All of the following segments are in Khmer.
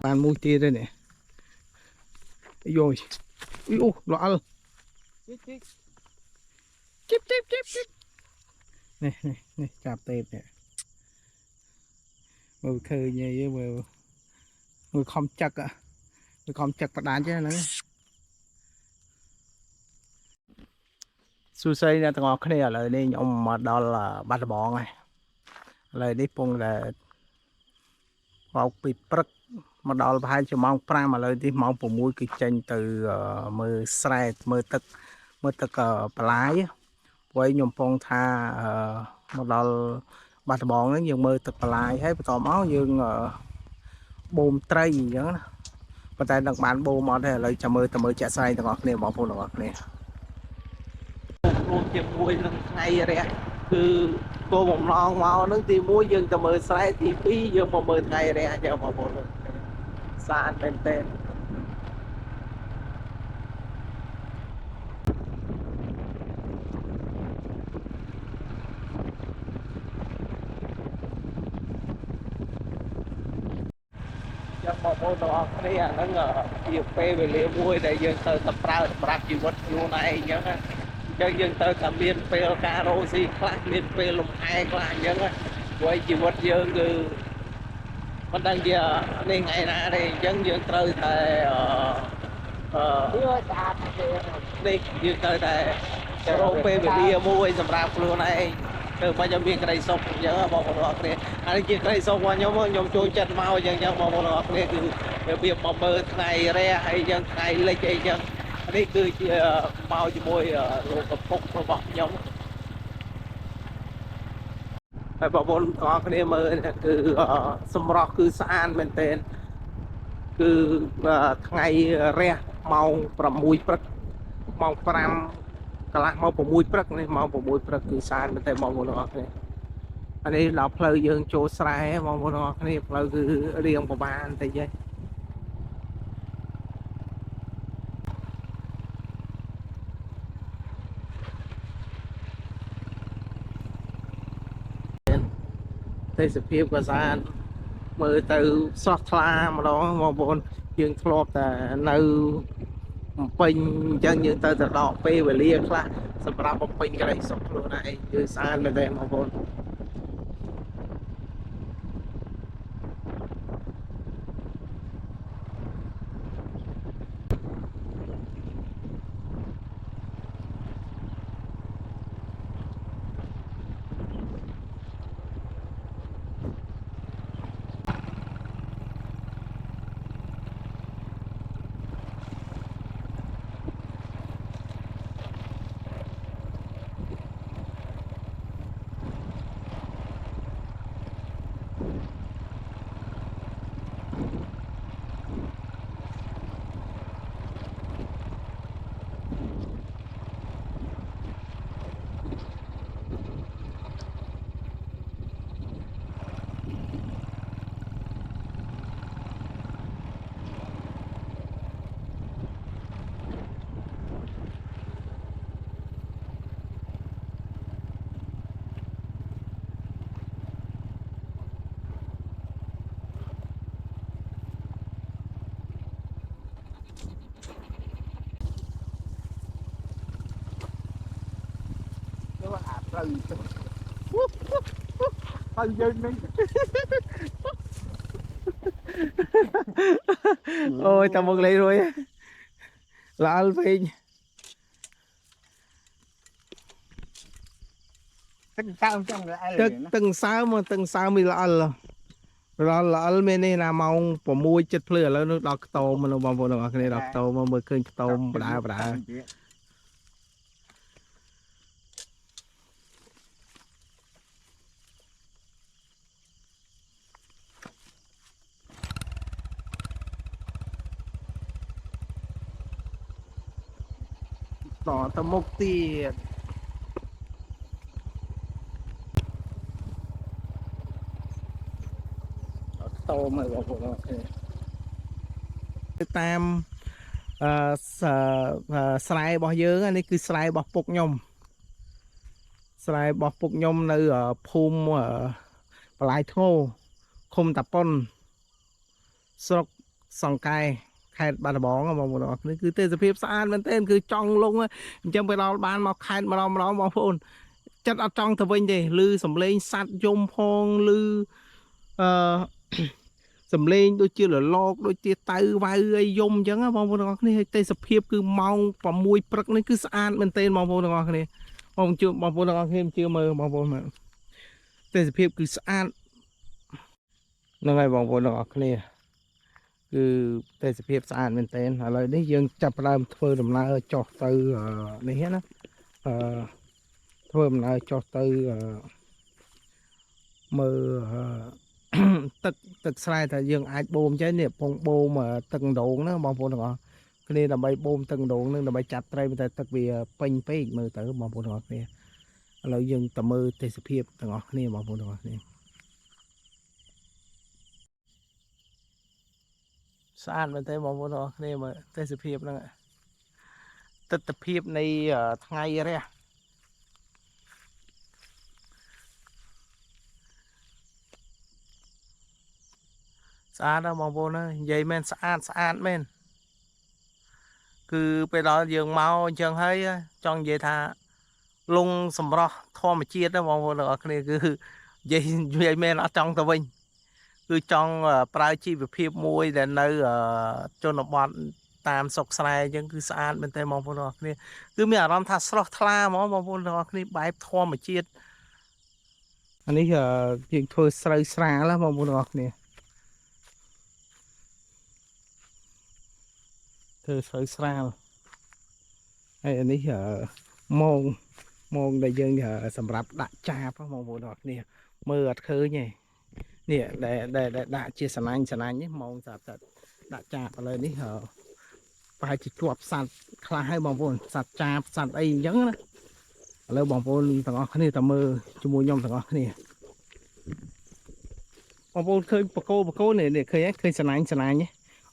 bàn mui tia đây nè rồi ô lọ chip này chạp tệp nè mùi khơi như vậy mùi không chặt à mùi không chặt và đàn chứ nữa su xây ra ngọt cái này là đi nhộng mà đó là ba bọn này lời đi pung là vào bị bật mà đó là hai chục mong pram mà lời đi mong của mũi cái chân từ mưa sài mưa tật lái với nhom pong tha mà đó ba bọn nó dương mưa tật lái hết tò máu dương bùm tray gì đó và tại đặc bản bùm mà đây lời chào mưa tầm mưa chạy say tầm ngọt này bỏ vô ngọt này luôn chim muối ngay rồi cứ cô một non màu nước thì muối dương tầm mưa say thì phí dương một mưa ngày rồi chờ một bộ xa tên tên trong một môn đó này nó ngờ nhiều phê về liệu muối để dương từ tập ra tập chỉ vật luôn này nhớ cho dân tới cả miền phê caro gì khác miền phê lục hai là nhớ quay chỉ vật dương cứ mình đang giờ đi ngày nay thì dân dân tới tại đi dân tới tại caro phê về bia mua sắm rạp luôn này từ bao giờ miền cây sông nhớ một loạt này anh chỉ cây sông qua nhóm chui chân mau dân dân một loạt này cứ việc mà mơ ngày ra hay dân ngày lấy chơi dân đây cứ bao nhiêu môi lô cặp phục và bọc nhóm phải bảo bốn có cái đêm mơ cứ sum rock cứ san bên tên cứ ngày re màu from mùi prất màu pram cả là màu của mùi prất này màu của mùi prất cứ san bên tên màu của nó này anh ấy là plei dương chỗ sai màu của nó này plei cứ riêng của bạn thế vậy đây sự phiêu của gian mơ từ sót la mà đó mà bọn dương thọp là nâu pin chân như từ từ đỏ phê về lia la sắp ra một pin cái này sốc luôn này như san lên đây mà bọn tay dân đi ôi tao một ly rồi là alpin từng sao mình là alpin này là màu của môi chất lửaแล้วดอกโตมันบางคนบอกนี่ดอกโตมันเมื่อคืนโตปลาต่อตะมกตีโตมาบอกผมโอเคตามสไลด์บอเยอะอันนี้คือสไลด์บอปุกยมสไลด์บอปุกยมในภูมิปลายโง่คุมตะปนสก សង្កែខេត្តបាត់ដំបងបងប្អូននេះគឺទេសភាពស្អាតមែនទែនគឺចង់លងអញ្ចឹងពេលដល់បានមកខេត្តម្ដងបងប្អូនចិត្តអត់ចង់ទៅវិញទេឮសំឡេងសัตว์យំផងឮអឺសំឡេងដូចជារលកដូចជាតៅវ៉ៅអីយំអញ្ចឹងបងប្អូនទាំងអស់គ្នាហើយទេសភាពគឺម៉ោង6ព្រឹកនេះគឺស្អាតមែនទែនបងប្អូនទាំងអស់គ្នាបងជឿបងប្អូនទាំងអស់គ្នាជឿមើលបងប្អូនមើលទេសភាពគឺស្អាតហ្នឹងហើយបងប្អូនទាំងអស់គ្នាគឺទេសភាពស្អាតមែនទែនឥឡូវនេះយើងចាប់ផ្ដើមធ្វើដំណើរចុះទៅនេះណាធ្វើដំណើរចុះទៅមើលទឹកស្រែថាយើងអាចបូមចេះនេះពងបូមទឹកដងណាបងប្អូនទាំងអស់គ្នាដើម្បីបូមទឹកដងនឹងដើម្បីចាប់ត្រីតែទឹកវាពេញពេកមើលទៅបងប្អូនទាំងអស់គ្នាឥឡូវយើងទៅមើលទេសភាពទាំងអស់គ្នាបងប្អូនទាំងអស់គ្នាស្អាតមែនទេបងប្អូនទាំងអស់គ្នាមើលទេសភាពហ្នឹងទិដ្ឋភាពនៃថ្ងៃរះស្អាតណាស់បងប្អូននិយាយមែនស្អាតមែនគឺពេលដល់យើងមកអញ្ចឹងហើយចង់និយាយថាលងសម្រស់ធម្មជាតិណាបងប្អូនទាំងអស់គ្នាគឺនិយាយមែនអត់ចង់ទៅវិញគឺចង់ប្រើជីវភាពមួយដែលនៅជនបទតាមស្រុកស្រែអញ្ចឹងគឺស្អាតមែនទេបងប្អូនទាំងអស់គ្នាគឺមានអារម្មណ៍ថាស្រស់ថ្លាហ្មងបងប្អូនទាំងអស់គ្នាបែបធម្មជាតិអានេះយើងធ្វើស្រូវស្រាលបងប្អូនទាំងអស់គ្នាធ្វើស្រូវស្រាលហើយអានេះម៉ងដែលយើងសម្រាប់ដាក់ចាបបងប្អូនទាំងអស់គ្នាមើលអត់ឃើញទេនេះដែលដាក់ជាសណាញ់នេះម៉ងសម្រាប់ដាក់ចាបឥឡូវនេះប្រហែលជាជាប់សัตว์ខ្លះហើយបងប្អូនសัตว์ចាបសัตว์អីអញ្ចឹងណាឥឡូវបងប្អូនទាំងអស់គ្នាតើមើលជាមួយខ្ញុំទាំងអស់គ្នាបងប្អូនឃើញបកគោនេះឃើញសណាញ់នេះ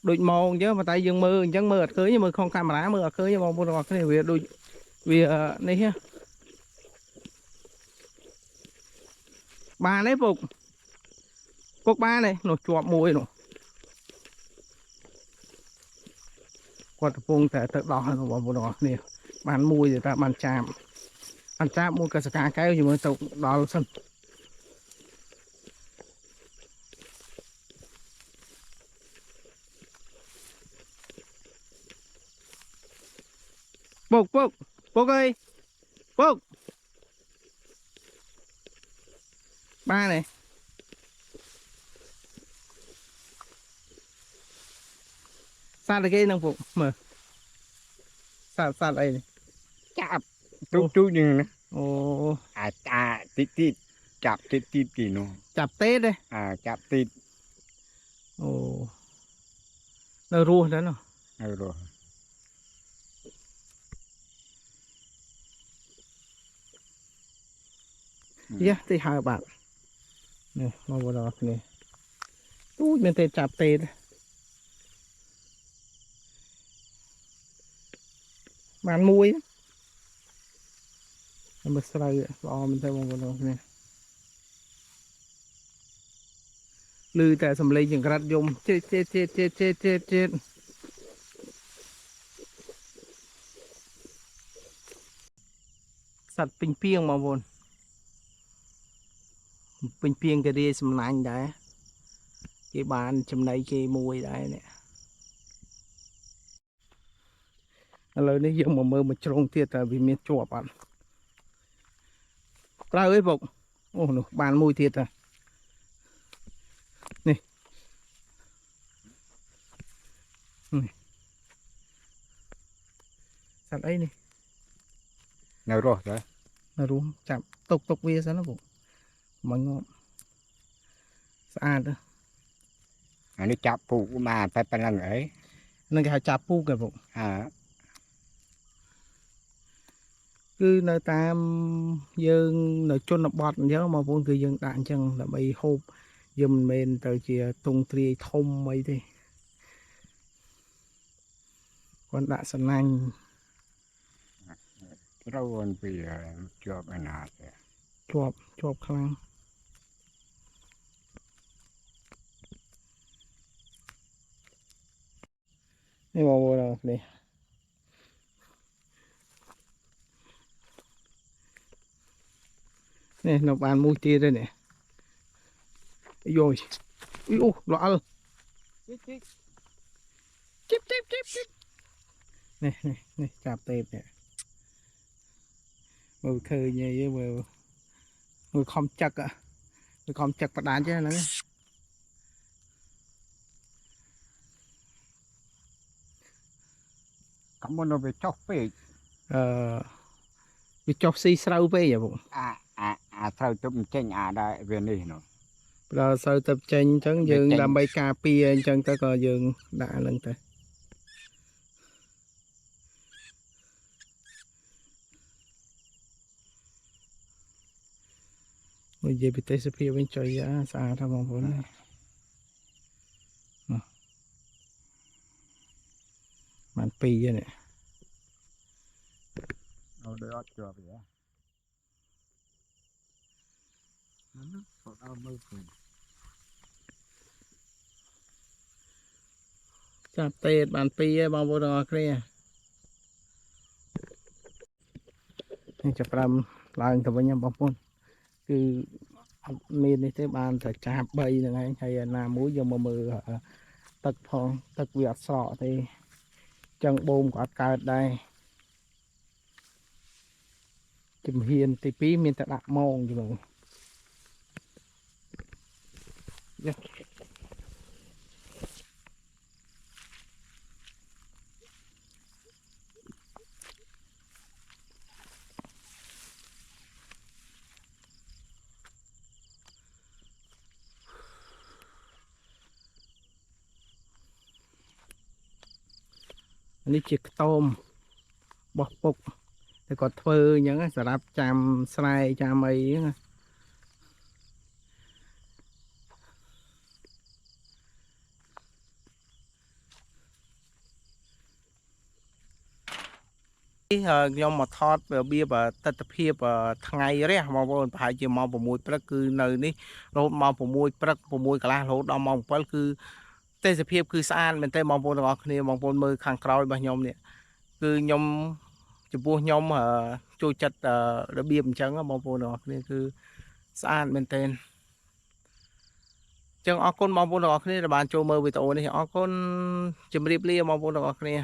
ដូចម៉ងអញ្ចឹងតែយើងមើលអញ្ចឹងមើលអត់ឃើញមើលក្នុងកាមេរ៉ាមើលអត់ឃើញបងប្អូនទាំងអស់គ្នាវាដូចវានេះបានទេពុកបានទេនោះជាប់មួយនោះគាត់កំពុងតែទៅដោះហើយបងប្អូនទាំងអស់គ្នាបានមួយតែបានចាបមួយកសកាកែវជាមួយទៅដល់សិនពុកអើយពុកបានទេសត្វគេនឹងពុកមើលសត្វអីនេះចាប់ទូនឹងណាអូតិចចាប់តិចទីនោះចាប់ទេទេចាប់តិចអូនៅរស់ដែរនោះនៅរស់យ៉ាទីហើបាត់នេះមកបដល់គ្នាទូចមែនទេចាប់ទេបានមួយមើលស្រូវល្អមែនទេបងប្អូនគ្នាឮតែសំឡេងចង្រិតយំចេតសត្វពេញពីងបងប្អូនពេញពីងគេរាយសំណាញ់ដែរគេបានចំណីគេមួយដែរនេះឥឡូវនេះយើងមកមើលមួយជ្រុងទៀតតើវាមានជាប់អត់ត្រូវអីពុកអូនោះបានមួយទៀតតានេះសត្វអីនេះនៅរស់ទៅនៅរស់ចាប់ទុកវាសិនណាពុកមកងប់ស្អាតអានេះចាប់ពូបានតែប៉ុណ្្នឹងអីនឹងគេហៅចាប់ពូគេពុកគឺនៅតាមយើងនៅជនបទអញ្ចឹងបងប្អូនគឺយើងដាក់អញ្ចឹងដើម្បីហូបយើងមិនមែនទៅជាទងទ្រាយធំអីទេគាត់ដាក់សណាញ់ត្រូវអនពីជាប់ឯណាទេជាប់ខ្លាំង នេះបងប្អូននេះនេះនៅបានមួយទៀតទេនេះយោអូល្អល់ជីបនេះចាប់ទេពនេះមើលឃើញអីមើលខំចឹកបដានចេះហ្នឹង Không muốn nó về chóc phê វាចុះស៊ីស្រូវពេកហ៎បង sao tôi mình chênh đây về đây nó បើសូវទៅចេញអញ្ចឹងយើងដើម្បីការពារអញ្ចឹងទៅក៏យើងដាក់ហ្នឹងទៅនិយាយពីទេសភាពវិញចុយស្អាតហ្នឹងបងប្អូនបានពីរនេះ nó đỡ ọt chưa vậy nó sọt ao mơ phù ចាប់ទេបានពីរឯងបងប្អូនទាំងអស់គ្នានេះចាប់ផ្ដើមឡើងទៅវិញបងប្អូនគឺអត់មាននេះទេបានតែចាប់3ហ្នឹងឯងហើយណាមួយយកមកមើលទឹកផងទឹកវាអត់ស្រកទេចឹងបូមក៏អត់កើតដែរជំហានទី2មានតែដាក់ម៉ងchứបងនេះជាខ្ទមបោះពុកតែគាត់ធ្វើអញ្ចឹងសម្រាប់ចាំស្រែចាំអីហ្នឹងខ្ញុំមកថតរបៀបទិដ្ឋភាពថ្ងៃរះបងប្អូនប្រហែលជាម៉ោង6ព្រឹកគឺនៅនេះរហូតម៉ោង6ព្រឹក6កន្លះរហូតដល់ម៉ោង7គឺទេសភាពគឺស្អាតមែនទេបងប្អូនទាំងអស់គ្នាបងប្អូនមើលខាងក្រោយរបស់ខ្ញុំនេះគឺខ្ញុំចំពោះខ្ញុំចូលចិត្តរបៀបអញ្ចឹងបងប្អូនទាំងអស់គ្នាគឺស្អាតមែនទែនចឹងអរគុណបងប្អូនទាំងអស់គ្នាដែលបានចូលមើលវីដេអូនេះអរគុណជម្រាបលាបងប្អូនទាំងអស់គ្នា